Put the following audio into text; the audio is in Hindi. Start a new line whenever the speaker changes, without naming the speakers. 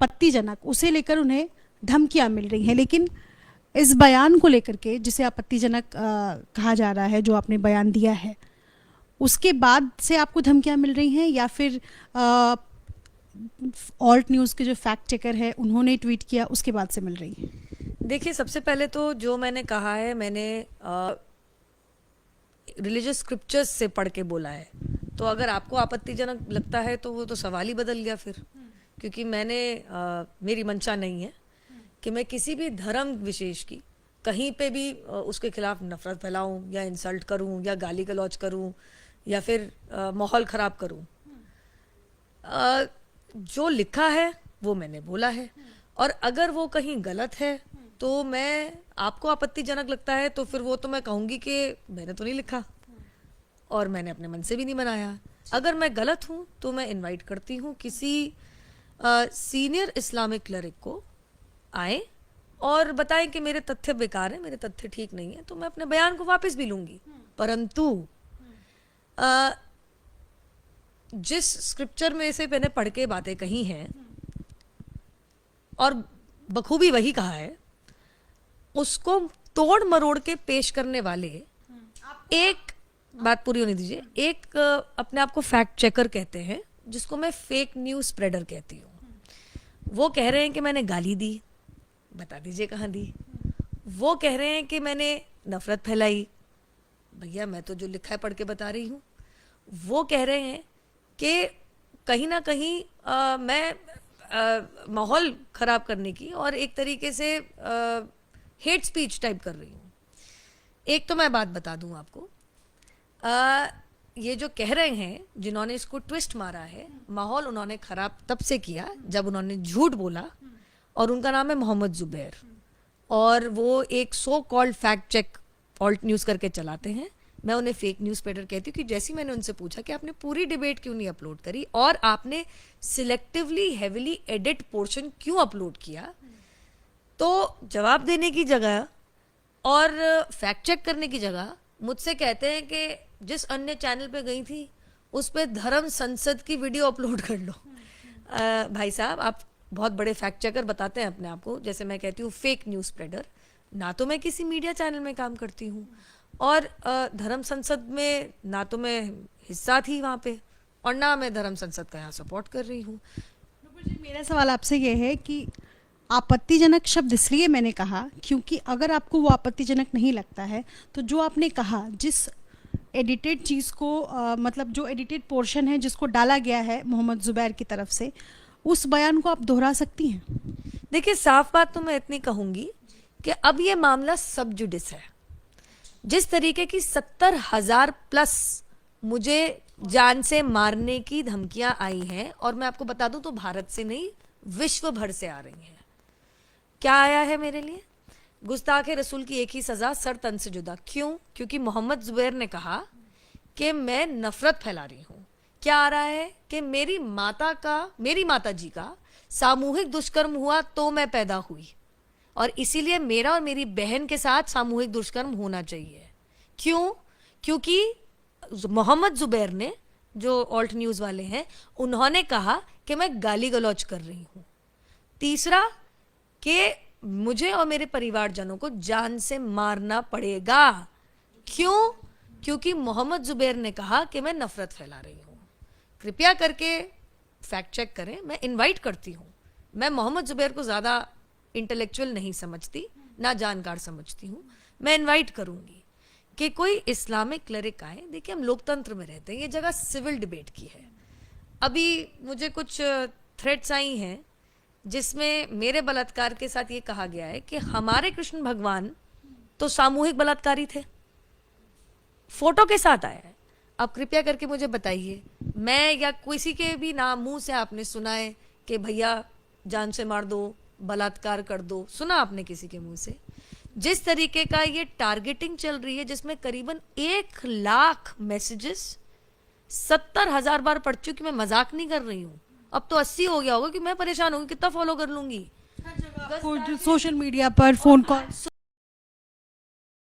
आपत्तिजनक, उसे लेकर उन्हें धमकियां मिल रही हैं। लेकिन इस बयान को लेकर के, जिसे आपत्तिजनक कहा जा रहा है, जो आपने बयान दिया है, उसके बाद से आपको धमकियां मिल रही हैं, या फिर ऑल्ट न्यूज़ के जो फैक्ट चेकर है उन्होंने ट्वीट किया उसके बाद से मिल रही है?
देखिए, सबसे पहले तो जो मैंने कहा है, मैंने रिलीजियस स्क्रिप्चर्स से पढ़ के बोला है। तो अगर आपको आपत्तिजनक लगता है तो वो तो सवाल ही बदल गया फिर, क्योंकि मेरी मंशा नहीं है कि मैं किसी भी धर्म विशेष की कहीं पे भी उसके खिलाफ नफरत फैलाऊं या इंसल्ट करूं या गाली गलौज करूं या फिर माहौल ख़राब करूं। जो लिखा है वो मैंने बोला है, और अगर वो कहीं गलत है तो मैं, आपको आपत्तिजनक लगता है तो फिर वो तो मैं कहूँगी कि मैंने तो नहीं लिखा और मैंने अपने मन से भी नहीं बनाया। अगर मैं गलत हूँ तो मैं इनवाइट करती हूँ किसी सीनियर इस्लामिक क्लरिक को आए और बताएं कि मेरे तथ्य बेकार हैं, मेरे तथ्य ठीक नहीं है, तो मैं अपने बयान को वापस भी लूँगी। परंतु जिस स्क्रिप्चर में से मैंने पढ़ के बातें कही हैं और बखूबी वही कहा है, उसको तोड़ मरोड़ के पेश करने वाले, एक बात पूरी होने दीजिए, एक अपने आप को फैक्ट चेकर कहते हैं, जिसको मैं फेक न्यूज़ स्प्रेडर कहती हूँ। वो कह रहे हैं कि मैंने गाली दी, बता दीजिए कहाँ दी। वो कह रहे हैं कि मैंने नफरत फैलाई, भैया मैं तो जो लिखा है पढ़ के बता रही हूँ। वो कह रहे हैं कि कहीं ना कहीं मैं माहौल ख़राब करने की और एक तरीके से हेट स्पीच टाइप कर रही हूँ। एक तो मैं बात बता दूँ आपको, ये जो कह रहे हैं, जिन्होंने इसको ट्विस्ट मारा है, माहौल उन्होंने ख़राब तब से किया जब उन्होंने झूठ बोला, और उनका नाम है मोहम्मद ज़ुबैर, और वो एक so called fact check Alt News करके चलाते हैं। मैं उन्हें फेक न्यूज़ स्प्रेडर कहती हूँ कि जैसे मैंने उनसे पूछा कि आपने पूरी डिबेट क्यों नहीं अपलोड करी और आपने सिलेक्टिवली हेविली एडिट पोर्शन क्यों अपलोड किया, तो जवाब देने की जगह और फैक्ट चेक करने की जगह मुझसे कहते हैं कि जिस अन्य चैनल पे गई थी उस पे धर्म संसद की वीडियो अपलोड कर लो। भाई साहब, आप बहुत बड़े फैक्ट चेकर बताते हैं अपने आप को, जैसे मैं कहती हूँ फेक न्यूज़ स्प्रेडर। ना तो मैं किसी मीडिया चैनल में काम करती हूँ, और धर्म संसद में ना तो मैं हिस्सा थी वहाँ पे, और ना मैं धर्म संसद का यहाँ सपोर्ट कर रही हूँ।
मेरा सवाल आपसे ये है कि आपत्तिजनक शब्द इसलिए मैंने कहा क्योंकि अगर आपको वो आपत्तिजनक नहीं लगता है तो जो आपने कहा, जिस एडिटेड चीज़ को मतलब जो एडिटेड पोर्शन है जिसको डाला गया है मोहम्मद ज़ुबैर की तरफ से, उस बयान को आप दोहरा सकती हैं?
देखिए, साफ बात तो मैं इतनी कहूँगी कि अब ये मामला सब जुडिस है। जिस तरीके की 70,000 प्लस मुझे जान से मारने की धमकियां आई हैं, और मैं आपको बता दूं तो भारत से नहीं विश्व भर से आ रही हैं। क्या आया है मेरे लिए? गुस्ताख रसूल की एक ही सज़ा, सर तन से जुदा। क्यों? क्योंकि मोहम्मद ज़ुबैर ने कहा कि मैं नफ़रत फैला रही हूँ। क्या आ रहा है कि मेरी माता जी का सामूहिक दुष्कर्म हुआ तो मैं पैदा हुई, और इसीलिए मेरा और मेरी बहन के साथ सामूहिक दुष्कर्म होना चाहिए। क्यों? क्योंकि मोहम्मद ज़ुबैर ने, जो ऑल्ट न्यूज़ वाले हैं, उन्होंने कहा कि मैं गाली गलौज कर रही हूँ। तीसरा, कि मुझे और मेरे परिवारजनों को जान से मारना पड़ेगा। क्यों? क्योंकि मोहम्मद ज़ुबैर ने कहा कि मैं नफ़रत फैला रही हूँ। कृपया करके फैक्ट चेक करें, मैं इनवाइट करती हूँ। मैं मोहम्मद ज़ुबैर को ज़्यादा इंटेलेक्चुअल नहीं समझती, ना जानकार समझती हूँ। मैं इनवाइट करूँगी कि कोई इस्लामिक क्लरिक आए। देखिए, हम लोकतंत्र में रहते हैं, ये जगह सिविल डिबेट की है। अभी मुझे कुछ थ्रेट्स आई हैं जिसमें मेरे बलात्कार के साथ ये कहा गया है कि हमारे कृष्ण भगवान तो सामूहिक बलात्कारी थे, फोटो के साथ आया है। अब कृपया करके मुझे बताइए, मैं या किसी के भी नाम मुंह से आपने सुना है कि भैया जान से मार दो, बलात्कार कर दो? सुना आपने किसी के मुंह से? जिस तरीके का ये टारगेटिंग चल रही है, जिसमें करीबन 1 लाख मैसेजेस 70,000 बार पढ़ चुकी, मैं मजाक नहीं कर रही हूँ। अब तो 80 हो गया होगा कि मैं परेशान होंगी, कितना फॉलो कर लूंगी
सोशल मीडिया पर, फोन कॉल।